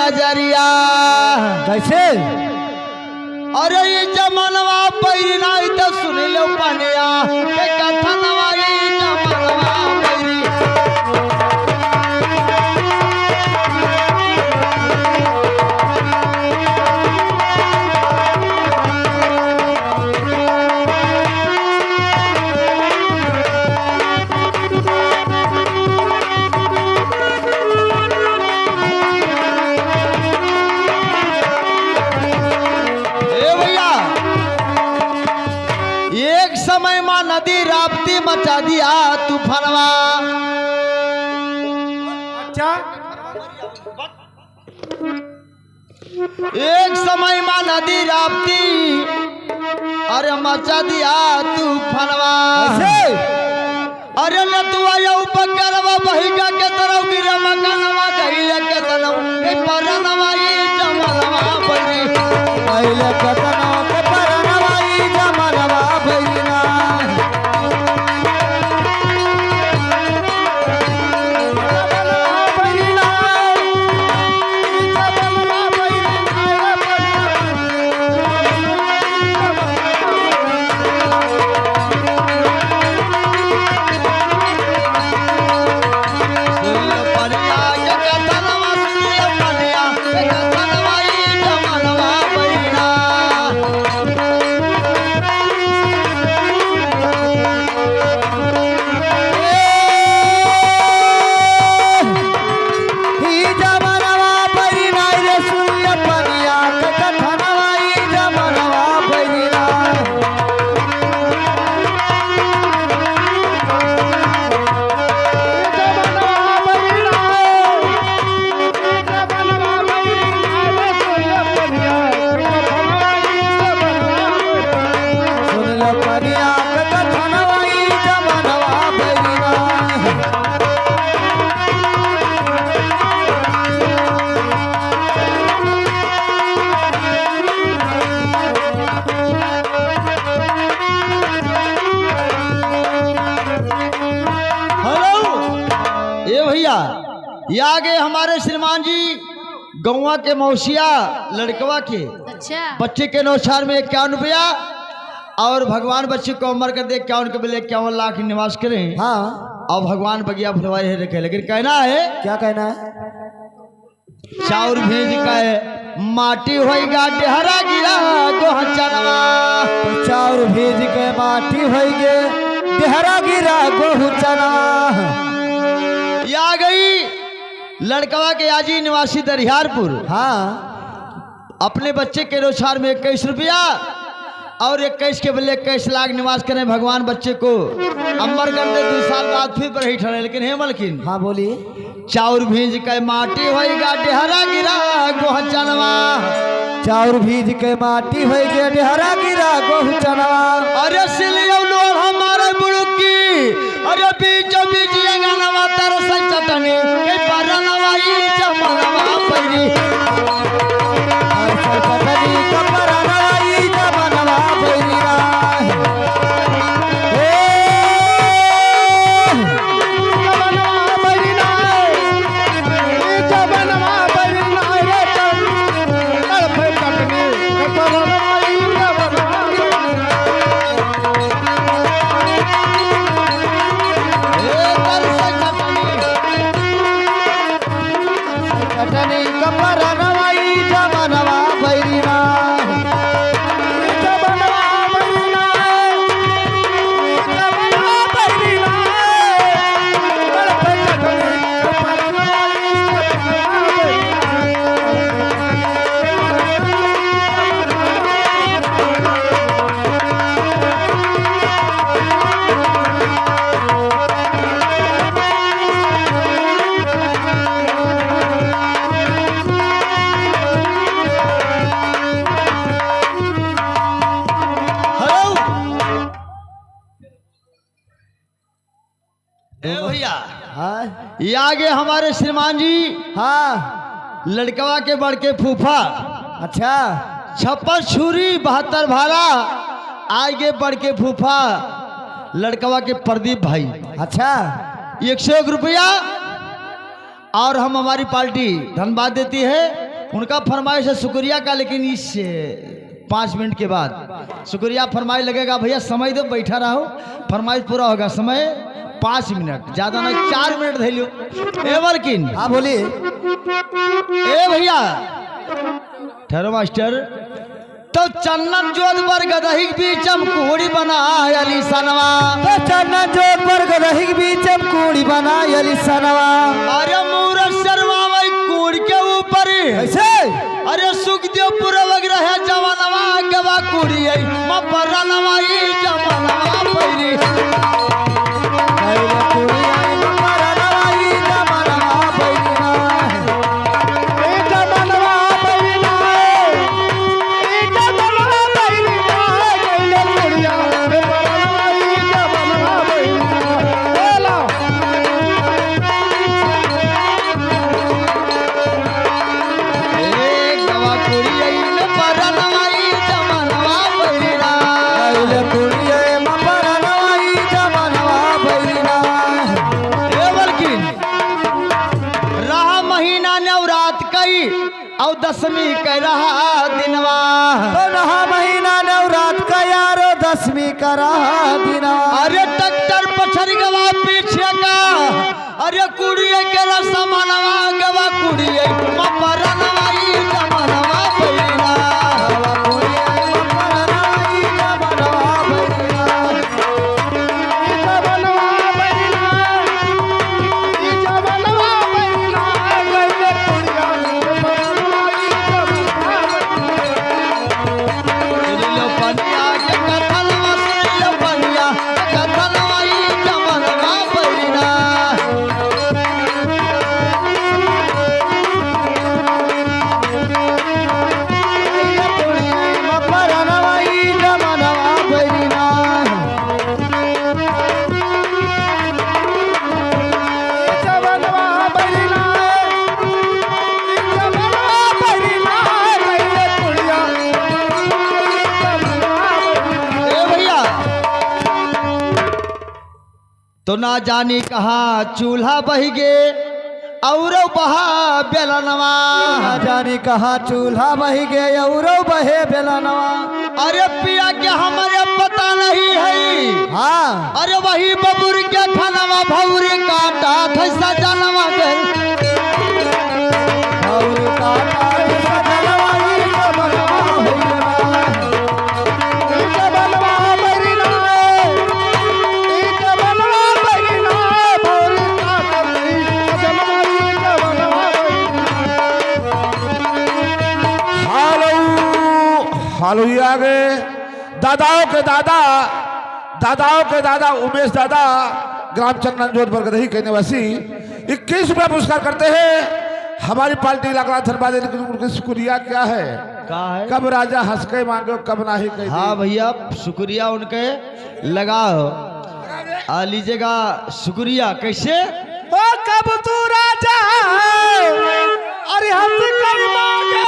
नजरिया कैसे? अरे ये जमनवा पैरी नहीं तो सुन लो पनिया के कथा नवाई जमनवा पैरी समय मां नदी राप्ती मचा दिया तूफानवा। अच्छा, एक समय मां नदी राप्ती अरे मचा दिया तूफानवा। अरे लतुआ यौ पकड़वा बहिगा के तरफ गिरे मकानवा गइले के तरफ के परनवा ये जमनवा बनी गइले के तरफ के परनवा ये जमनवा बनी। ये आगे हमारे श्रीमान जी गौवा के मौसिया लड़कवा के अच्छा बच्चे के नौछार में 51 रुपया और भगवान बच्चे को उम्र कर दे 51 के बदले 51 लाख निवास करें। हाँ, और भगवान बगिया फुलवाई है रखे, लेकिन कहना है क्या कहना है? चाउर भेज का माटी होगा डेहरा गिरा गोहचनवा। चाउर भेज के माटी होगे डेहरा गिरा गोहचनवा। आ गई लड़कवा के आजी निवासी दरियारपुर। हाँ, अपने बच्चे के रोजगार में 21 रुपया और 21 के बदले 21 लाख निवास करें। भगवान बच्चे को अमर कर दे 2 साल बाद फिर पर ही ठहरे। लेकिन हे मलकिन, हाँ बोलिए। चाउर भीज के माटी होगा डेहरा गिरा गोहचनवा। चाउर भीज के माटी होगे डेहरा गिरा गोहचनवा। अरे सिलियो लोग हमारे बुड़की अरे बीच बीच अंगनवा तरस चटनी के परनवा ये जमनवा पैरी चटनी के परनवा ये जमनवा पैरी। भैया ये आगे हमारे श्रीमान जी हाँ, लड़कवा के बड़के फूफा। अच्छा, 56 छुरी 72 भाला। आगे बड़के फूफा लड़कवा के प्रदीप भाई। अच्छा, 101 रुपया। और हम हमारी पार्टी धन्यवाद देती है उनका फरमाइश है शुक्रिया का, लेकिन इस 5 मिनट के बाद शुक्रिया फरमाइश लगेगा। भैया समय दो, बैठा रहो, फरमाइश पूरा होगा। समय 5 मिनट, ज्यादा नहीं 4 मिनट धैलो। ए वर्किन, हाँ बोलिए। ए भैया ठहरो मास्टर। तो चन्नन जोत पर गदही बीचम कोड़ी बना अली सनवा, तो चन्नन जोत पर गदही बीचम कोड़ी बना अली सनवा। अरे मूरत शर्मा वही कोड़ी के ऊपर ऐसे अरे सुखदेव पूरा वगैरह है जवानवा गवा कुड़ी है मपरा नवाई जवानवा पैरी कैले कुड़ी आई मपरा नवाई जवानवा पैरी ए जवानवा पैरी ए जवानवा पैरी कैले कुड़ी आई मपरा नवाई जवानवा पैरी बोला ए गवा कुड़ी है मपरा नवाई जवानवा पैरी कैले कुड़ी आई मपरा नवाई जवानवा पैरी ए वर्किन रहा महीना नवरात कई और 10वीं कह रहा दिनवा, तो नहा महीना नवरात का यारो 10वीं का रहा दिना। अरे ट्रैक्टर पछड़ गवा पीछे का अरे कुड़िए के रसमनवा गवा कुड़िए मपरा नवाई जमनवा पैना लो पनिया के कथलवा से लो पनिया कथलवा ई जमनवा पैना ए भैया तो ना जानी कहा चूल्हा बह गे और बहा बेलनवा, जाने कहा चूल्हा बही गए और बहे बेलनवा। अरे पिया के हमारे पता नहीं है। हाँ अरे वही बबुर के खानवा भौरी काटा थैसा जानवा गल और काटा सजनवा ई सबनवा भइलना ई सबनवा भइलना ई सबनवा भइलना और काटा सजनवा ई सबनवा हालो हालो ये आ गए दादाओं के दादा उमेश दादा ग्राम चंदन जोत पर गदही के निवासी 21 रुपया पुरस्कार करते हैं। हमारी पार्टी लगला धनबाद, लेकिन उनकी शुक्रिया क्या है? कहा है? कब राजा हंस के मांगो कब नाही कह हाँ भैया शुक्रिया उनके लगाओ आ लीजिएगा शुक्रिया। कैसे कब तू राजा अरे हंस के मांगो